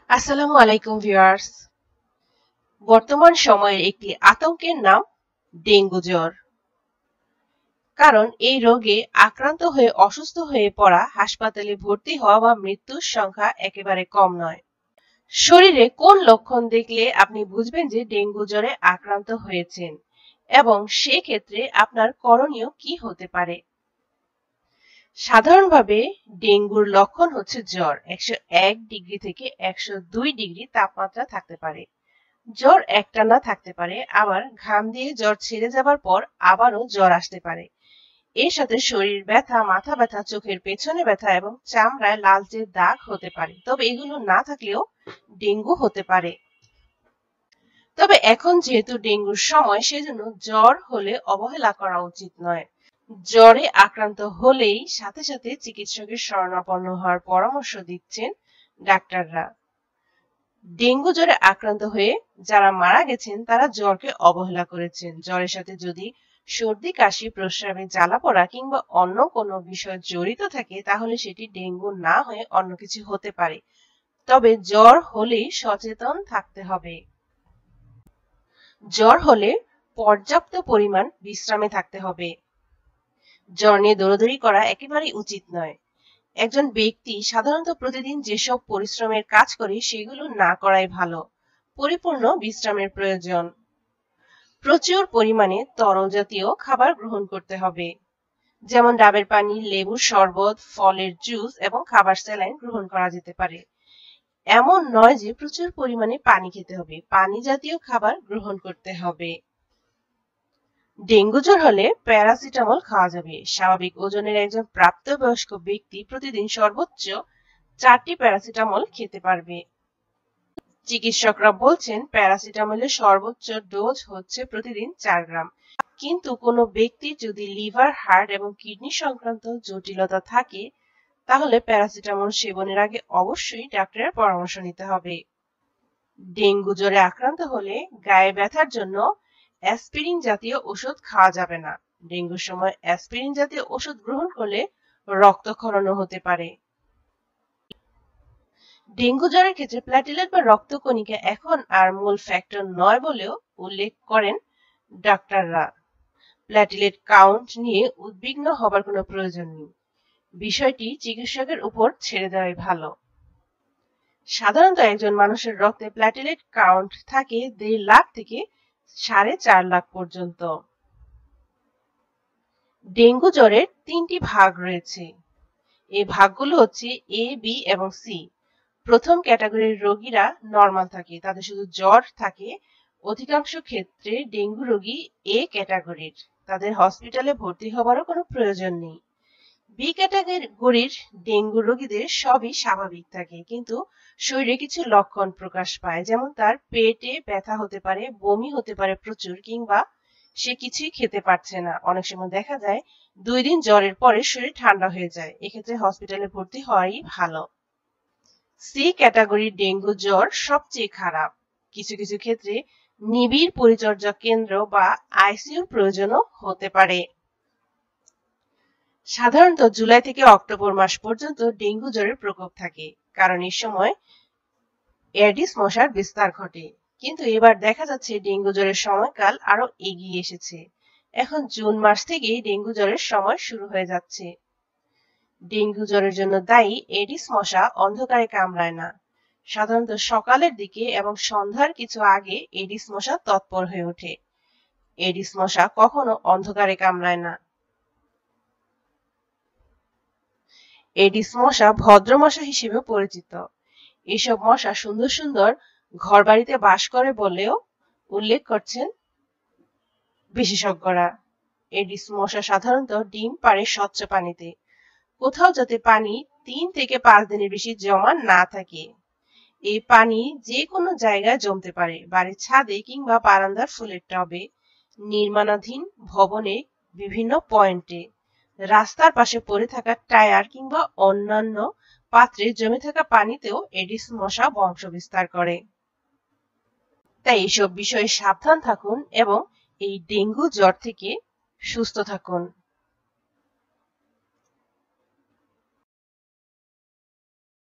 আসসালামু আলাইকুম ভিউয়ার্স। বর্তমান সময়ের একটি আতঙ্কের নাম ডেঙ্গু জ্বর। কারণ এই রোগে আক্রান্ত হয়ে অসুস্থ হয়ে পড়া, হাসপাতালে ভর্তি হওয়া বা মৃত্যুর সংখ্যা একেবারে কম নয়। শরীরে কোন লক্ষণ দেখলে আপনি বুঝবেন যে ডেঙ্গু জ্বরে আক্রান্ত হয়েছেন এবং সেক্ষেত্রে আপনার করণীয় কি হতে পারে? সাধারণভাবে ডেঙ্গুর লক্ষণ হচ্ছে জ্বর 101 ডিগ্রি থেকে 102 ডিগ্রি তাপমাত্রা থাকতে পারে। জ্বর একটানা থাকতে পারে, আবার ঘাম দিয়ে জ্বর ছেড়ে যাবার পর আবারও জ্বর আসতে পারে। এর সাথে শরীর ব্যথা, মাথা ব্যথা, চোখের পেছনে ব্যথা এবং চামড়ায় লালচে দাগ হতে পারে। তবে এগুলো না থাকলেও ডেঙ্গু হতে পারে। তবে এখন যেহেতু ডেঙ্গুর সময়, সেজন্য জ্বর হলে অবহেলা করা উচিত নয়। জ্বরে আক্রান্ত হলেই সাথে সাথে চিকিৎসকের শরণাপন্ন হওয়ার পরামর্শ দিচ্ছেন ডাক্তাররা। ডেঙ্গু জ্বরে আক্রান্ত হয়ে যারা মারা গেছেন তারা জ্বরকে অবহেলা করেছেন। জ্বরের সাথে যদি সর্দি, কাশি, প্রস্রাবে জ্বালা পোড়া কিংবা অন্য কোনো বিষয় জড়িত থাকে তাহলে সেটি ডেঙ্গু না হয়ে অন্য কিছু হতে পারে। তবে জ্বর হলেই সচেতন থাকতে হবে। জ্বর হলে পর্যাপ্ত পরিমাণ বিশ্রামে থাকতে হবে। জ্বর নিয়ে দৌড়াদৌড়ি করা একেবারেই উচিত নয়। একজন ব্যক্তি সাধারণত প্রতিদিন যেসব পরিশ্রমের কাজ করে সেগুলো না করাই ভালো। পরিপূর্ণ বিশ্রামের প্রয়োজন। প্রচুর পরিমাণে তরল জাতীয় খাবার গ্রহণ করতে হবে, যেমন ডাবের পানি, লেবুর শরবত, ফলের জুস এবং খাবার স্যালাইন গ্রহণ করা যেতে পারে। এমন নয় যে প্রচুর পরিমাণে পানি খেতে হবে, পানি জাতীয় খাবার গ্রহণ করতে হবে। ডেঙ্গু জ্বর হলে প্যারাসিটামল খাওয়া যাবে। স্বাভাবিক ওজনের একজন প্রাপ্তবয়স্ক ব্যক্তি প্রতিদিন সর্বোচ্চ 4টি প্যারাসিটামল খেতে পারবে। চিকিৎসকরা বলছেন প্যারাসিটামলের সর্বোচ্চ ডোজ হচ্ছে প্রতিদিন 4 গ্রাম। কিন্তু কোনো ব্যক্তির যদি লিভার, হার্ট এবং কিডনি সংক্রান্ত জটিলতা থাকে তাহলে প্যারাসিটামল সেবনের আগে অবশ্যই ডাক্তারের পরামর্শ নিতে হবে। ডেঙ্গু জ্বরে আক্রান্ত হলে গায়ে ব্যথার জন্য অ্যাসপিরিন জাতীয় ওষুধ খাওয়া যাবে না। ডেঙ্গুর সময় অ্যাসপিরিন জাতীয় ওষুধ গ্রহণ করলে রক্তক্ষরণও হতে পারে। ডেঙ্গু জ্বরের ক্ষেত্রে প্ল্যাটিলেট বা রক্তকণিকা এখন আর মূল ফ্যাক্টর নয় বলেও উল্লেখ করেন ডাক্তাররা। প্ল্যাটিলেট কাউন্ট নিয়ে উদ্বিগ্ন হবার কোনো প্রয়োজন নেই। বিষয়টি চিকিৎসকের উপর ছেড়ে দেওয়াই ভালো। সাধারণত একজন মানুষের রক্তে প্ল্যাটিলেট কাউন্ট থাকে 1.5 লাখ থেকে 4.5 লাখ পর্যন্ত। ডেঙ্গু জ্বরের 3টি ভাগ রয়েছে। এই ভাগগুলো হচ্ছে এ, বি এবং সি। প্রথম ক্যাটাগরির রোগীরা নরমাল থাকে, তাদের শুধু জ্বর থাকে। অধিকাংশ ক্ষেত্রে ডেঙ্গু রোগী এ ক্যাটাগরির, তাদের হসপিটালে ভর্তি হবারও কোনো প্রয়োজন নেই। বি ক্যাটাগরির ডেঙ্গু রোগীদের সবই স্বাভাবিক থাকে, কিন্তু শরীরে কিছু লক্ষণ প্রকাশ পায়, যেমন তার পেটে ব্যথা হতে পারে, বমি হতে পারে প্রচুর, কিংবা সে কিছুই খেতে পারছে না। অনেক সময় দেখা যায় 2 দিন জ্বরের পরে শরীর ঠান্ডা হয়ে যায়। এক্ষেত্রে হসপিটালে ভর্তি হওয়াই ভালো। সি ক্যাটাগরির ডেঙ্গু জ্বর সবচেয়ে খারাপ। কিছু কিছু ক্ষেত্রে নিবিড় পরিচর্যা কেন্দ্র বা আইসিইউর প্রয়োজনও হতে পারে। সাধারণত জুলাই থেকে অক্টোবর মাস পর্যন্ত ডেঙ্গু জ্বরের প্রকোপ থাকে, কারণ এই সময় এডিস মশার বিস্তার ঘটে। কিন্তু এবার দেখা যাচ্ছে ডেঙ্গু জ্বরের সময়কাল আরো এগিয়ে এসেছে। এখন জুন মাস থেকেই ডেঙ্গু জ্বরের সময় শুরু হয়ে যাচ্ছে। ডেঙ্গু জ্বরের জন্য দায়ী এডিস মশা অন্ধকারে কামড়ায় না। সাধারণত সকালের দিকে এবং সন্ধ্যার কিছু আগে এডিস মশা তৎপর হয়ে ওঠে। এডিস মশা কখনো অন্ধকারে কামড়ায় না। এডিস মশা ভদ্র মশা হিসেবে পরিচিত। এসব মশা সুন্দর সুন্দর ঘরবাড়িতে বাস করে বলেও উল্লেখ করছেন বিশেষজ্ঞরা। এডিস মশা সাধারণত ডিম পাড়ে স্বচ্ছ পানিতে। কোথাও যাতে পানি 3 থেকে 5 দিনের বেশি জমা না থাকে। এই পানি যে কোনো জায়গায় জমতে পারে, বাড়ির ছাদে কিংবা বারান্দার ফুলের টবে, নির্মাণাধীন ভবনে বিভিন্ন পয়েন্টে, রাস্তার পাশে পড়ে থাকা টায়ার কিংবা অন্যান্য পাত্রে জমে থাকা পানিতেও এডিস মশা বংশ বিস্তার করে। তাই এসব বিষয়ে সাবধান থাকুন এবং এই ডেঙ্গু জ্বর থেকে সুস্থ থাকুন।